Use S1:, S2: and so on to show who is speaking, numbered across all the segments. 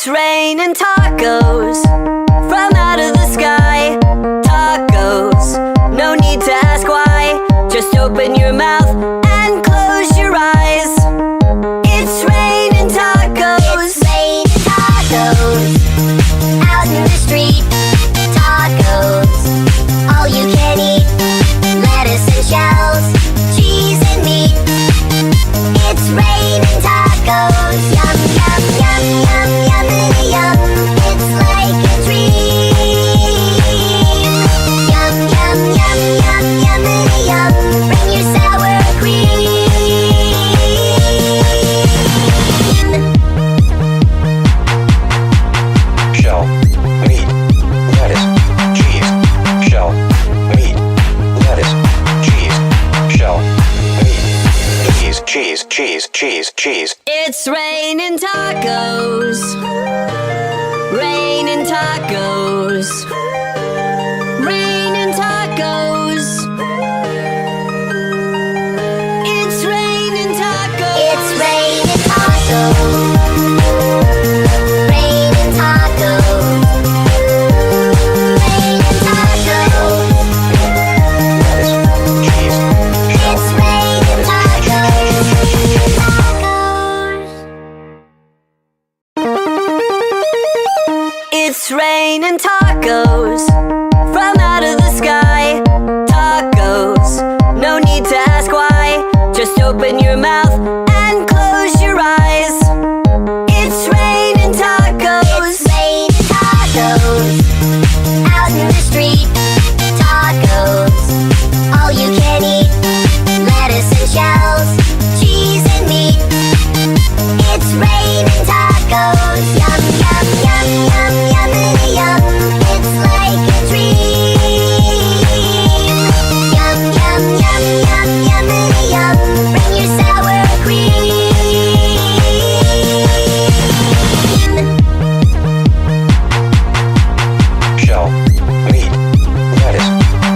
S1: It's raining tacos from out of the sky. Tacos, no need to ask why. Just open your mouth and close your eyes. It's raining tacos.
S2: It's raining tacos out in the street. Tacos, all you can eat. Lettuce and shells, cheese and meat. It's raining tacos. Yum, yum, yum, yum, yummity yum. It's like a dream. Yum, yum, yum, yum, yummity yum. Bring your sour cream.
S3: Shell, meat, lettuce, cheese. Shell, meat, lettuce, cheese. Shell, meat, cheese, cheese, cheese, cheese.
S1: It's raining tacos. Raining tacos. Raining tacos. It's raining tacos.
S2: It's raining tacos. Raining tacos. Raining tacos.
S3: Lettuce, cheese.
S2: It's raining tacos.
S1: It's raining tacos from out of the sky. Tacos, no need to ask why. Just open your mouth and close your eyes. It's raining tacos.
S2: It's raining tacos out in the street. Tacos, all you can eat. Lettuce and shells, cheese and meat. It's raining tacos. Yum, yum, yum, yum, yummity yum. It's like a dream. Yum, yum, yum, yum, yummity yum. Bring your sour cream.
S3: Shell, meat, lettuce,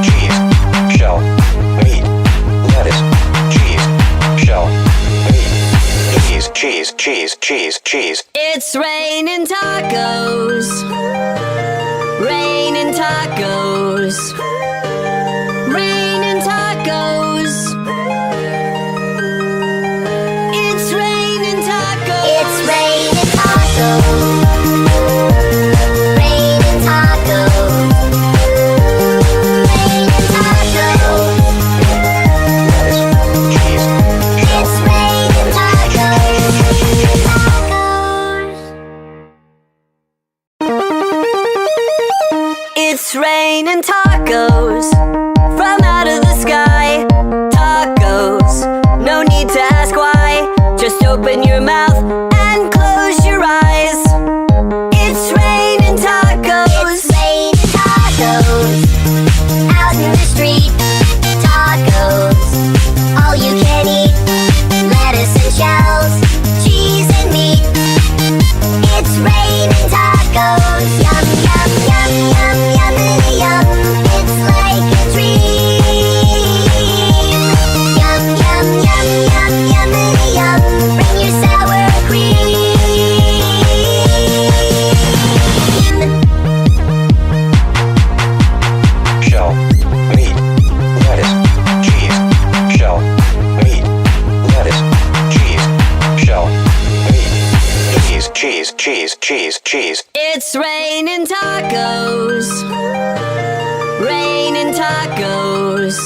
S3: cheese. Shell, meat, lettuce, cheese. Shell, meat, cheese, cheese, cheese, cheese.
S1: It's raining tacos. Raining tacos. Raining tacos. It's raining tacos.
S2: It's raining tacos. Raining tacos. Raining tacos.
S3: Lettuce, cheese.
S2: It's raining tacos.
S1: It's raining tacos from out of the sky. Tacos, no need to ask why. Just open your mouth and close your eyes. It's raining tacos.
S2: It's raining tacos out in the street. Tacos, all you can eat. Lettuce and shells, cheese and meat. It's raining tacos. Yum, yum, yum, yum, yummity yum. It's like a dream. Yum, yum, yum, yum, yummity yum. Bring your sour cream.
S3: Shell, meat, lettuce, cheese. Shell, meat, lettuce, cheese. Shell, meat, cheese, cheese, cheese, cheese.
S1: It's raining tacos. Raining tacos.